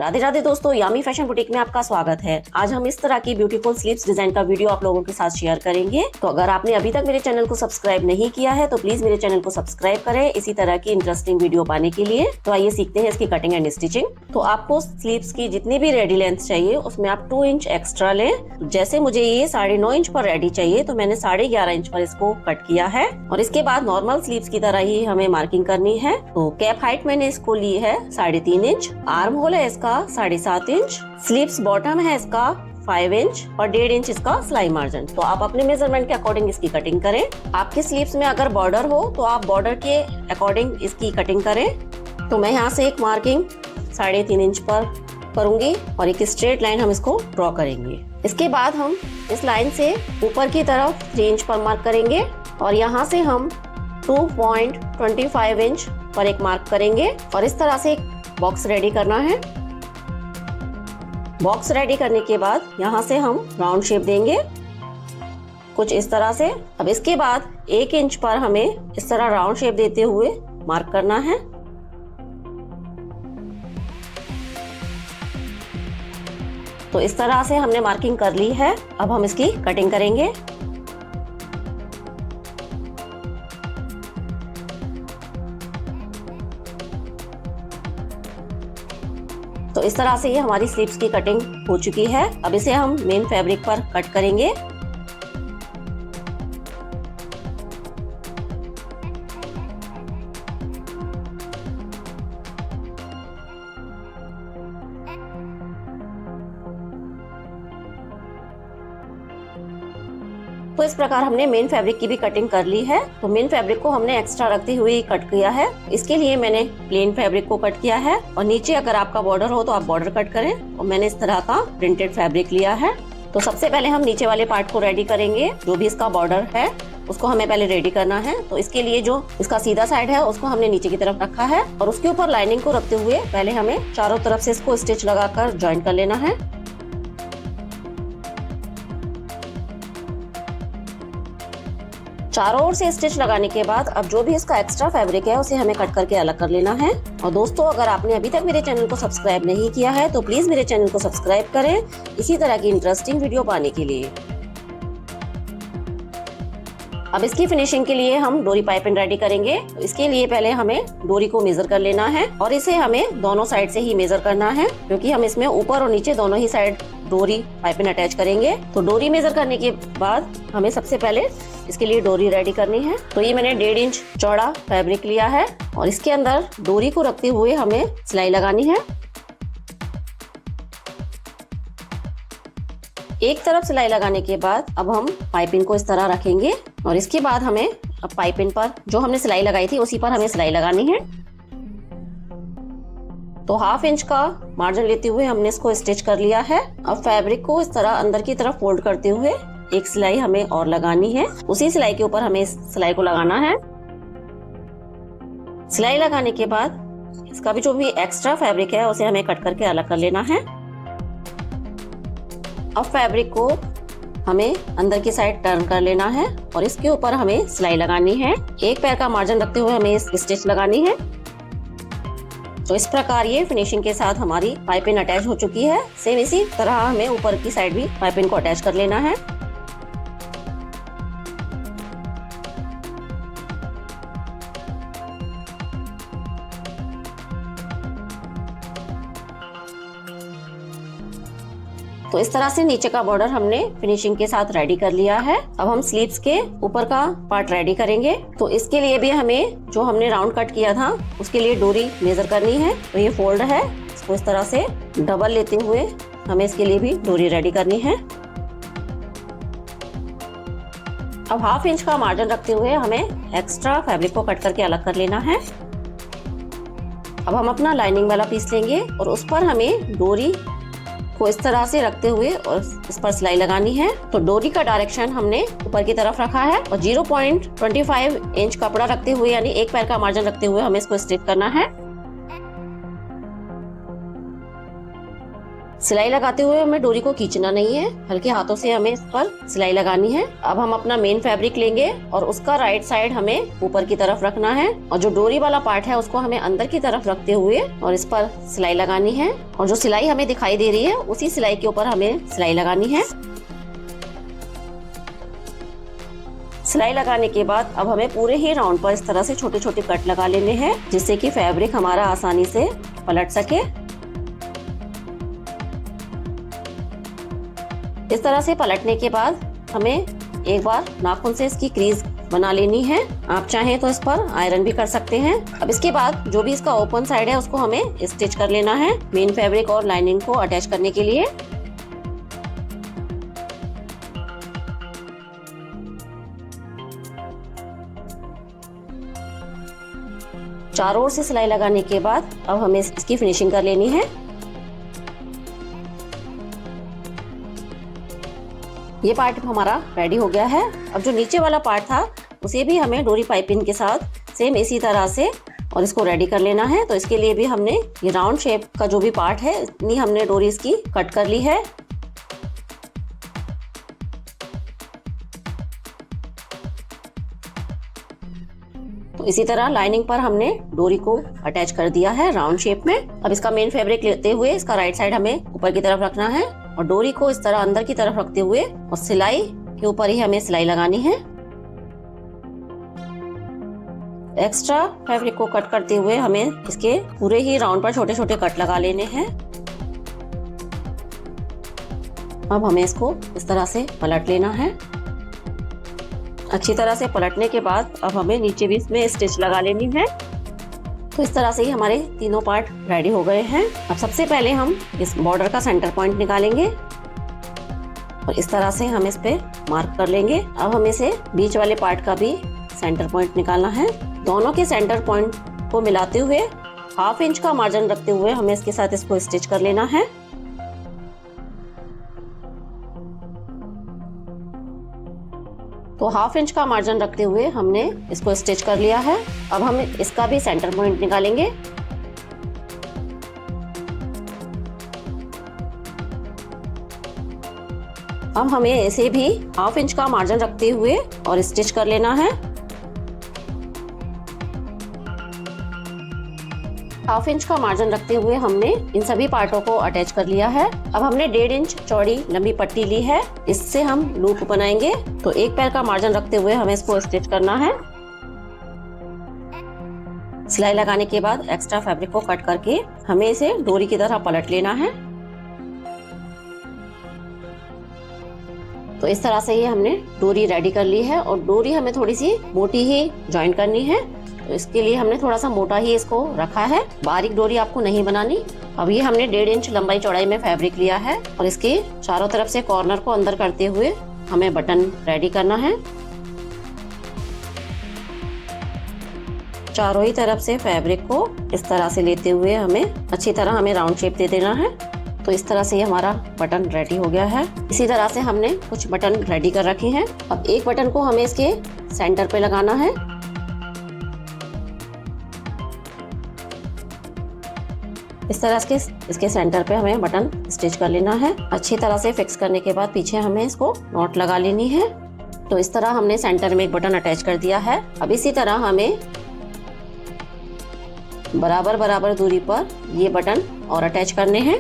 राधे राधे दोस्तों, यामी fashion boutique में आपका स्वागत है। आज हम इस तरह की ब्यूटीफुल स्लीव्स डिजाइन का वीडियो आप लोगों के साथ शेयर करेंगे। तो अगर आपने अभी तक मेरे चैनल को सब्सक्राइब नहीं किया है तो प्लीज मेरे चैनल को सब्सक्राइब करें इसी तरह की इंटरेस्टिंग वीडियो पाने के लिए। तो आइए सीखते हैं इसकी कटिंग एंड स्टिचिंग। तो आपको स्लीव्स की जितनी भी रेडी लेंथ चाहिए उसमें आप 2 इंच एक्स्ट्रा लें। जैसे मुझे ये 9.5 इंच पर रेडी चाहिए तो मैंने 11.5 इंच पर इसको कट किया है। और इसके बाद नॉर्मल स्लीव्स की तरह ही हमें मार्किंग करनी है। तो कैप हाइट मैंने इसको ली है 3.5 इंच, आर्म होल है इसका 7.5 इंच, स्लीव्स बॉटम है इसका 5 इंच और 1.5 इंच इसका सिलाई मार्जिन। तो आप अपने मेजरमेंट के अकॉर्डिंग इसकी कटिंग करें। आपके स्लीव्स में अगर बॉर्डर हो तो आप बॉर्डर के अकॉर्डिंग इसकी कटिंग करें। तो मैं यहाँ से एक मार्किंग 3.5 इंच पर करूंगी और एक स्ट्रेट लाइन हम इसको ड्रॉ करेंगे। इसके बाद हम इस लाइन से ऊपर की तरफ 3 इंच पर मार्क करेंगे और यहाँ से हम 2.25 इंच पर एक मार्क करेंगे और इस तरह से एक बॉक्स रेडी करना है। बॉक्स रेडी करने के बाद यहाँ से हम राउंड शेप देंगे कुछ इस तरह से। अब इसके बाद 1 इंच पर हमें इस तरह राउंड शेप देते हुए मार्क करना है। तो इस तरह से हमने मार्किंग कर ली है। अब हम इसकी कटिंग करेंगे। तो इस तरह से ये हमारी स्लीव्स की कटिंग हो चुकी है। अब इसे हम मेन फैब्रिक पर कट करेंगे। तो इस प्रकार हमने मेन फैब्रिक की भी कटिंग कर ली है। तो मेन फैब्रिक को हमने एक्स्ट्रा रखते हुए कट किया है। इसके लिए मैंने प्लेन फैब्रिक को कट किया है और नीचे अगर आपका बॉर्डर हो तो आप बॉर्डर कट करें। और मैंने इस तरह का प्रिंटेड फैब्रिक लिया है। तो सबसे पहले हम नीचे वाले पार्ट को रेडी करेंगे। जो भी इसका बॉर्डर है उसको हमें पहले रेडी करना है। तो इसके लिए जो इसका सीधा साइड है उसको हमने नीचे की तरफ रखा है और उसके ऊपर लाइनिंग को रखते हुए पहले हमें चारों तरफ से इसको स्टिच लगाकर ज्वाइन कर लेना है। चारों ओर से स्टिच लगाने के बाद अब जो भी इसका एक्स्ट्रा फैब्रिक है उसे हमें कट करके अलग कर लेना है। और दोस्तों, अगर आपने अभी तक मेरे चैनल को सब्सक्राइब नहीं किया है तो प्लीज मेरे चैनल को सब्सक्राइब करें इसी तरह की इंटरेस्टिंग वीडियो पाने के लिए। अब इसकी फिनिशिंग के लिए हम डोरी पाइपिंग रेडी करेंगे। तो इसके लिए पहले हमें डोरी को मेजर कर लेना है और इसे हमें दोनों साइड से ही मेजर करना है क्योंकि हम इसमें ऊपर और नीचे दोनों ही साइड डोरी पाइपिंग अटैच करेंगे। तो डोरी मेजर करने के बाद हमें सबसे पहले इसके लिए डोरी रेडी करनी है। तो ये मैंने 1.5 इंच चौड़ा फैब्रिक लिया है और इसके अंदर डोरी को रखते हुए हमें सिलाई लगानी है। एक तरफ सिलाई लगाने के बाद अब हम पाइपिंग को इस तरह रखेंगे और इसके बाद हमें अब पाइपिंग पर जो हमने सिलाई लगाई थी उसी पर हमें सिलाई लगानी है। तो 1/2 इंच का मार्जिन लेते हुए हमने इसको स्टिच कर लिया है। अब फैब्रिक को इस तरह अंदर की तरफ फोल्ड करते हुए एक सिलाई हमें और लगानी है। उसी सिलाई के ऊपर हमें इस सिलाई को लगाना है। सिलाई लगाने के बाद इसका भी जो भी एक्स्ट्रा फैब्रिक है उसे हमें कट करके अलग कर लेना है। अब फैब्रिक को हमें अंदर की साइड टर्न कर लेना है और इसके ऊपर हमें सिलाई लगानी है। एक पैर का मार्जिन रखते हुए हमें स्टिच लगानी है। तो इस प्रकार ये फिनिशिंग के साथ हमारी पाइपिंग अटैच हो चुकी है। सेम इसी तरह हमें ऊपर की साइड भी पाइपिंग को अटैच कर लेना है। तो इस तरह से नीचे का बॉर्डर हमने फिनिशिंग के साथ रेडी कर लिया है। अब हम स्लीव्स के ऊपर का पार्ट रेडी करेंगे। तो इसके लिए भी हमें जो हमने राउंड कट किया था उसके लिए डोरी मेजर करनी है। तो ये फोल्ड है, इसको इस तरह से डबल लेते हुए हमें इसके लिए भी डोरी रेडी करनी है। अब 1/2 इंच का मार्जिन रखते हुए हमें एक्स्ट्रा फैब्रिक को कट करके अलग कर लेना है। अब हम अपना लाइनिंग वाला पीस लेंगे और उस पर हमें डोरी को इस तरह से रखते हुए और इस पर सिलाई लगानी है। तो डोरी का डायरेक्शन हमने ऊपर की तरफ रखा है और 0.25 इंच कपड़ा रखते हुए यानी एक पैर का मार्जिन रखते हुए हमें इसको स्टिच करना है। सिलाई लगाते हुए हमें डोरी को खींचना नहीं है, हल्के हाथों से हमें इस पर सिलाई लगानी है। अब हम अपना मेन फैब्रिक लेंगे और उसका राइट साइड हमें ऊपर की तरफ रखना है और जो डोरी वाला पार्ट है उसको हमें अंदर की तरफ रखते हुए और इस पर सिलाई लगानी है। और जो सिलाई हमें दिखाई दे रही है उसी सिलाई के ऊपर हमें सिलाई लगानी है। सिलाई लगाने के बाद अब हमें पूरे ही राउंड पर इस तरह से छोटे छोटे कट लगा लेने हैं, जिससे कि फैब्रिक हमारा आसानी से पलट सके। इस तरह से पलटने के बाद हमें एक बार नाखून से इसकी क्रीज बना लेनी है। आप चाहें तो इस पर आयरन भी कर सकते हैं। अब इसके बाद जो भी इसका ओपन साइड है उसको हमें स्टिच कर लेना है मेन फैब्रिक और लाइनिंग को अटैच करने के लिए। चारों ओर से सिलाई लगाने के बाद अब हमें इसकी फिनिशिंग कर लेनी है। ये पार्ट हमारा रेडी हो गया है। अब जो नीचे वाला पार्ट था उसे भी हमें डोरी पाइपिंग के साथ सेम इसी तरह से और इसको रेडी कर लेना है। तो इसके लिए भी हमने ये राउंड शेप का जो भी पार्ट है इतनी हमने डोरी इसकी कट कर ली है। तो इसी तरह लाइनिंग पर हमने डोरी को अटैच कर दिया है राउंड शेप में। अब इसका मेन फैब्रिक लेते हुए इसका राइट साइड हमें ऊपर की तरफ रखना है और डोरी को इस तरह अंदर की तरफ रखते हुए और सिलाई के ऊपर ही हमें सिलाई लगानी है। एक्स्ट्रा फैब्रिक को कट करते हुए हमें इसके पूरे ही राउंड पर छोटे छोटे कट लगा लेने हैं। अब हमें इसको इस तरह से पलट लेना है। अच्छी तरह से पलटने के बाद अब हमें नीचे भी इसमें स्टिच लगा लेनी है। तो इस तरह से ही हमारे तीनों पार्ट रेडी हो गए हैं। अब सबसे पहले हम इस बॉर्डर का सेंटर पॉइंट निकालेंगे और इस तरह से हम इस पे मार्क कर लेंगे। अब हमें इसे बीच वाले पार्ट का भी सेंटर पॉइंट निकालना है। दोनों के सेंटर पॉइंट को मिलाते हुए 1/2 इंच का मार्जिन रखते हुए हमें इसके साथ इसको स्टिच कर लेना है। तो 1/2 इंच का मार्जिन रखते हुए हमने इसको स्टिच कर लिया है। अब हम इसका भी सेंटर पॉइंट निकालेंगे। अब हमें इसे भी 1/2 इंच का मार्जिन रखते हुए और स्टिच कर लेना है। 1/2 इंच का मार्जिन रखते हुए हमने इन सभी पार्टों को अटैच कर लिया है। अब हमने 1.5 इंच चौड़ी लंबी पट्टी ली है, इससे हम लूप बनाएंगे। तो एक पैर का मार्जिन रखते हुए हमें इसको स्टिच करना है। सिलाई लगाने के बाद एक्स्ट्रा फैब्रिक को कट करके हमें इसे डोरी की तरह पलट लेना है। तो इस तरह से ही हमने डोरी रेडी कर ली है और डोरी हमें थोड़ी सी मोटी ही ज्वाइन करनी है। तो इसके लिए हमने थोड़ा सा मोटा ही इसको रखा है, बारीक डोरी आपको नहीं बनानी। अब ये हमने 1.5 इंच लंबाई चौड़ाई में फैब्रिक लिया है और इसके चारों तरफ से कॉर्नर को अंदर करते हुए हमें बटन रेडी करना है। चारों ही तरफ से फैब्रिक को इस तरह से लेते हुए हमें अच्छी तरह राउंड शेप दे देना है। तो इस तरह से ये हमारा बटन रेडी हो गया है। इसी तरह से हमने कुछ बटन रेडी कर रखे हैं। अब एक बटन को हमें इसके सेंटर पे लगाना है। इस तरह से इसके सेंटर पे हमें बटन स्टिच कर लेना है। अच्छी तरह से फिक्स करने के बाद पीछे हमें इसको नॉट लगा लेनी है। तो इस तरह हमने सेंटर में एक बटन अटैच कर दिया है। अब इसी तरह हमें बराबर बराबर दूरी पर ये बटन और अटैच करने हैं।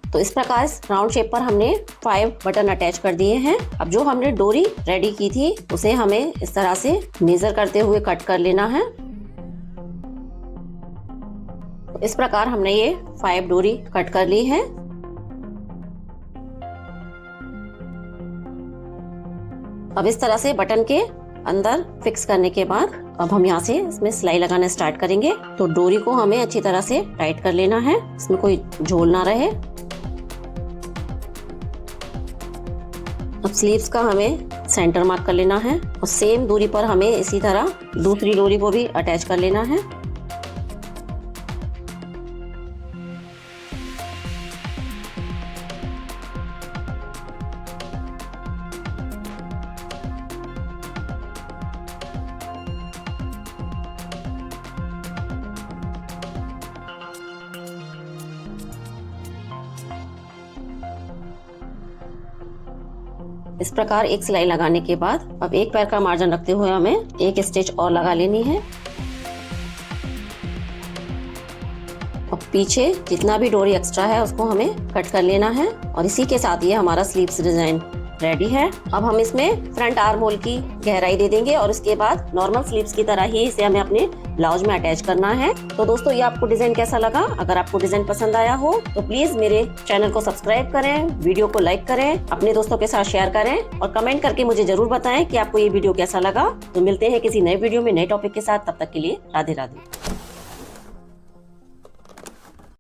तो इस प्रकार राउंड शेप पर हमने 5 बटन अटैच कर दिए हैं। अब जो हमने डोरी रेडी की थी उसे हमें इस तरह से मेजर करते हुए कट कर लेना है। इस प्रकार हमने ये 5 डोरी कट कर ली है। अब इस तरह से बटन के अंदर फिक्स करने के बाद अब हम यहाँ से इसमें सिलाई लगाना स्टार्ट करेंगे। तो डोरी को हमें अच्छी तरह से टाइट कर लेना है, इसमें कोई झोल ना रहे। अब स्लीव्स का हमें सेंटर मार्क कर लेना है और सेम दूरी पर हमें इसी तरह दूसरी डोरी को भी अटैच कर लेना है। इस प्रकार एक सिलाई लगाने के बाद अब एक पैर का मार्जिन रखते हुए हमें एक स्टिच और लगा लेनी है। अब पीछे जितना भी डोरी एक्स्ट्रा है उसको हमें कट कर लेना है और इसी के साथ ये हमारा स्लीव्स डिजाइन रेडी है। अब हम इसमें फ्रंट आर्म होल की गहराई दे देंगे और इसके बाद नॉर्मल स्लीव्स की तरह ही इसे हमें अपने ब्लाउज में अटैच करना है। तो दोस्तों, ये आपको डिजाइन कैसा लगा? अगर आपको डिजाइन पसंद आया हो तो प्लीज मेरे चैनल को सब्सक्राइब करें, वीडियो को लाइक करें, अपने दोस्तों के साथ शेयर करें और कमेंट करके मुझे जरूर बताएं कि आपको ये वीडियो कैसा लगा। तो मिलते हैं किसी नए वीडियो में नए टॉपिक के साथ, तब तक के लिए राधे राधे।